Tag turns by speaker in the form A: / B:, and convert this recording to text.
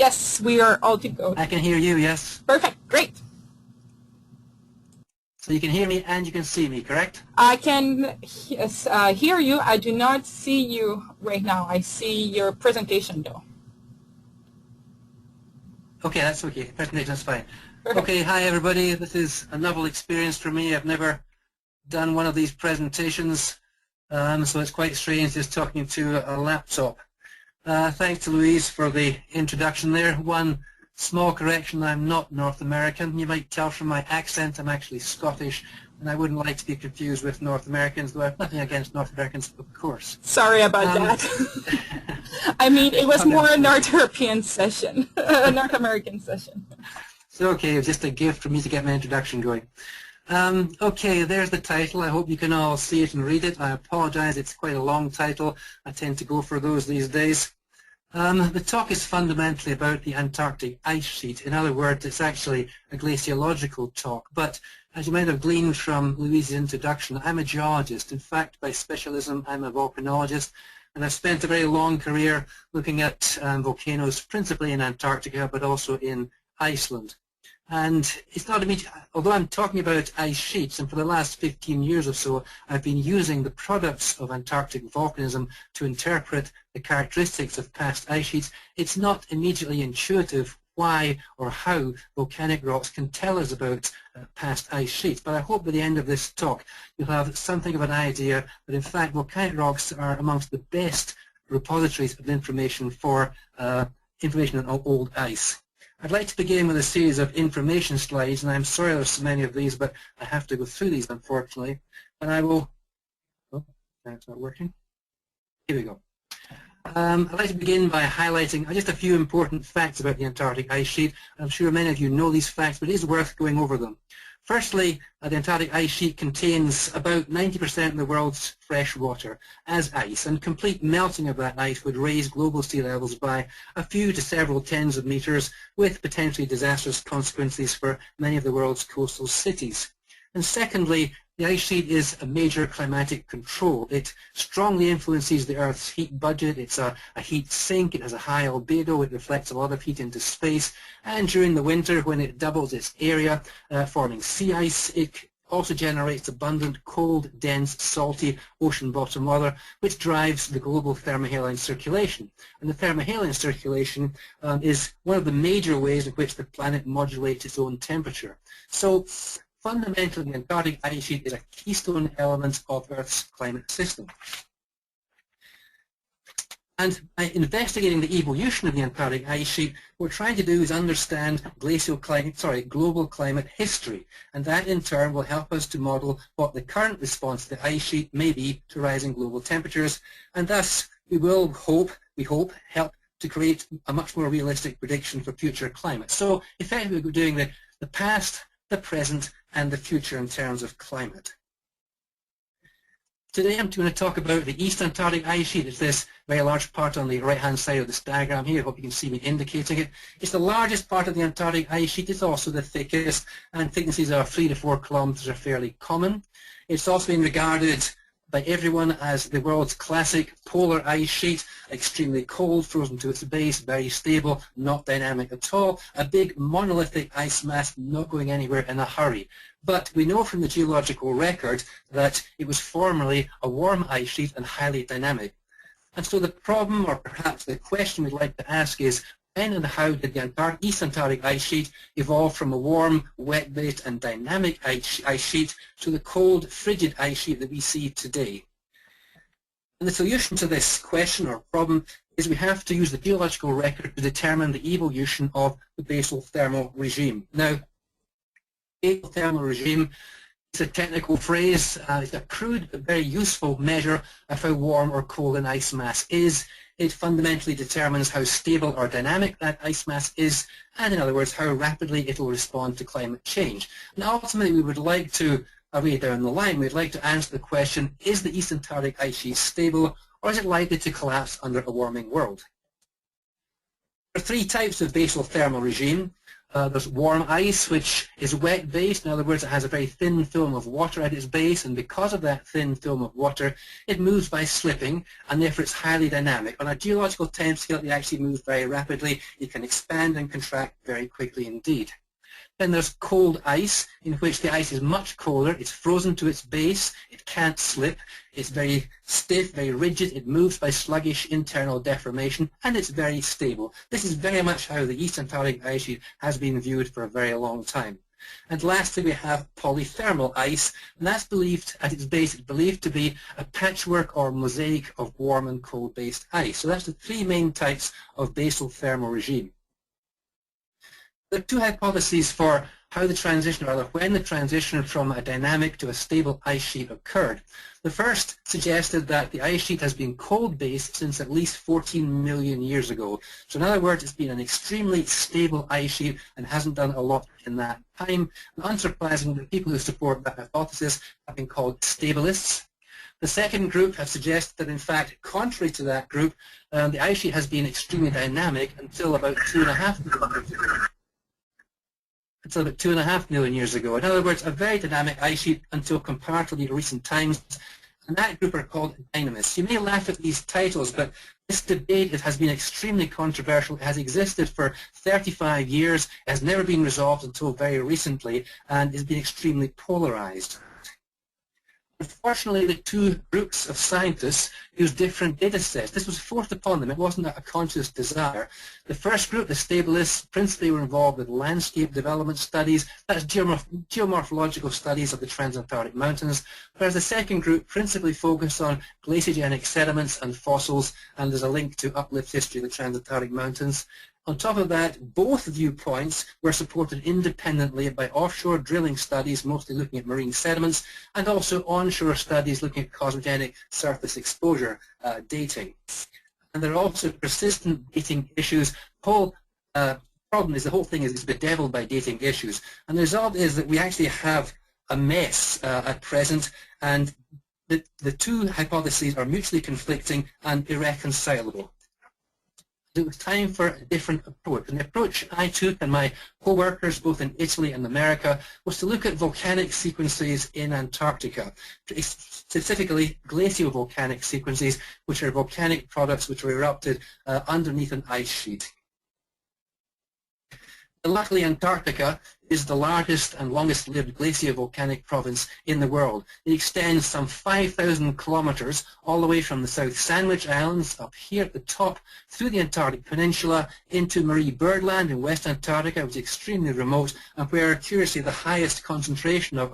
A: Yes, we are all to go.
B: I can hear you, yes.
A: Perfect, great.
B: So you can hear me and you can see me, correct?
A: I can hear you. I do not see you right now. I see your presentation though.
B: Okay, that's okay. Presentation is fine.
A: Perfect.
B: Okay, hi everybody. This is a novel experience for me. I've never done one of these presentations, so it's quite strange just talking to a laptop. Thanks to Louise for the introduction there. One small correction, I'm not North American. You might tell from my accent I'm actually Scottish, and I wouldn't like to be confused with North Americans, though I have nothing against North Americans, of course.
A: Sorry about that. I mean, it was more a North European session, a North American session.
B: So, okay, it was just a gift for me to get my introduction going. Okay, there's the title. I hope you can all see it and read it. I apologize, it's quite a long title. I tend to go for those these days. The talk is fundamentally about the Antarctic ice sheet. In other words, it's actually a glaciological talk. But as you might have gleaned from Louise's introduction, I'm a geologist. In fact, by specialism, I'm a volcanologist. And I've spent a very long career looking at volcanoes, principally in Antarctica, but also in Iceland. And it's not immediate, although I'm talking about ice sheets, and for the last 15 years or so, I've been using the products of Antarctic volcanism to interpret the characteristics of past ice sheets. It's not immediately intuitive why or how volcanic rocks can tell us about past ice sheets, but I hope by the end of this talk you'll have something of an idea that in fact volcanic rocks are amongst the best repositories of information for information on old ice. I'd like to begin with a series of information slides, and I'm sorry there's so many of these, but I have to go through these, unfortunately. And I will, oh, that's not working. Here we go. I'd like to begin by highlighting just a few important facts about the Antarctic ice sheet. I'm sure many of you know these facts, but it is worth going over them. Firstly, the Antarctic ice sheet contains about 90% of the world's fresh water as ice, and complete melting of that ice would raise global sea levels by a few to several tens of meters, with potentially disastrous consequences for many of the world's coastal cities. And secondly, the ice sheet is a major climatic control. It strongly influences the Earth's heat budget. It's a heat sink. It has a high albedo. It reflects a lot of heat into space. And during the winter, when it doubles its area, forming sea ice, it also generates abundant, cold, dense, salty ocean bottom water, which drives the global thermohaline circulation. And the thermohaline circulation is one of the major ways in which the planet modulates its own temperature. So, fundamentally, the Antarctic ice sheet is a keystone element of Earth's climate system. And by investigating the evolution of the Antarctic ice sheet, what we're trying to do is understand global climate history. And that in turn will help us to model what the current response to the ice sheet may be to rising global temperatures. And thus, we hope, help to create a much more realistic prediction for future climate. So effectively, we're doing the past, the present, and the future in terms of climate. Today I'm going to talk about the East Antarctic ice sheet. It's this very large part on the right-hand side of this diagram here. I hope you can see me indicating it. It's the largest part of the Antarctic ice sheet. It's also the thickest, and thicknesses of 3 to 4 kilometers are fairly common. It's also been regarded by everyone as the world's classic polar ice sheet, extremely cold, frozen to its base, very stable, not dynamic at all, a big monolithic ice mass not going anywhere in a hurry. But we know from the geological record that it was formerly a warm ice sheet and highly dynamic. And so the problem, or perhaps the question we'd like to ask is, when and how did the East Antarctic ice sheet evolve from a warm, wet-based and dynamic ice sheet to the cold, frigid ice sheet that we see today? And the solution to this question or problem is we have to use the geological record to determine the evolution of the basal thermal regime. Now, basal thermal regime is a technical phrase. It's a crude but very useful measure of how warm or cold an ice mass is. It fundamentally determines how stable or dynamic that ice mass is, and in other words, how rapidly it will respond to climate change. And ultimately, we would like to, way down the line, we'd like to answer the question, is the East Antarctic ice sheet stable, or is it likely to collapse under a warming world? There are three types of basal thermal regime. There's warm ice, which is wet-based. In other words, it has a very thin film of water at its base, and because of that thin film of water, it moves by slipping, and therefore it's highly dynamic. On a geological timescale, it actually moves very rapidly. It can expand and contract very quickly indeed. Then there's cold ice, in which the ice is much colder, it's frozen to its base, it can't slip, it's very stiff, very rigid, it moves by sluggish internal deformation, and it's very stable. This is very much how the East Antarctic ice sheet has been viewed for a very long time. And lastly, we have polythermal ice, and that's believed, at its base, it's believed to be a patchwork or mosaic of warm and cold-based ice. So that's the three main types of basal thermal regime. There are two hypotheses for how the transition, or rather when the transition from a dynamic to a stable ice sheet occurred. The first suggested that the ice sheet has been cold-based since at least 14 million years ago. So in other words, it's been an extremely stable ice sheet and hasn't done a lot in that time. And unsurprisingly, the people who support that hypothesis have been called stabilists. The second group have suggested that, in fact, contrary to that group, the ice sheet has been extremely dynamic until about 2.5 million years ago. Until about 2.5 million years ago. In other words, a very dynamic ice sheet until comparatively recent times, and that group are called dynamists. You may laugh at these titles, but this debate has been extremely controversial. It has existed for 35 years, it has never been resolved until very recently, and has been extremely polarized. Unfortunately, the two groups of scientists used different data sets. This was forced upon them. It wasn't a conscious desire. The first group, the stabilists, principally were involved with landscape development studies. That's geomorphological studies of the transantarctic mountains. Whereas the second group principally focused on glaciogenic sediments and fossils, and there's a link to Uplift History of the Transantarctic Mountains. On top of that, both viewpoints were supported independently by offshore drilling studies, mostly looking at marine sediments, and also onshore studies looking at cosmogenic surface exposure dating. And there are also persistent dating issues. The whole problem is the whole thing is bedeviled by dating issues. And the result is that we actually have a mess at present, and the two hypotheses are mutually conflicting and irreconcilable. It was time for a different approach. And the approach I took and my co-workers both in Italy and America was to look at volcanic sequences in Antarctica, specifically glaciovolcanic sequences, which are volcanic products which were erupted underneath an ice sheet. Luckily, Antarctica is the largest and longest-lived glaciovolcanic province in the world. It extends some 5,000 kilometers all the way from the South Sandwich Islands up here at the top through the Antarctic Peninsula into Marie Birdland in West Antarctica, which is extremely remote and where, curiously, the highest concentration of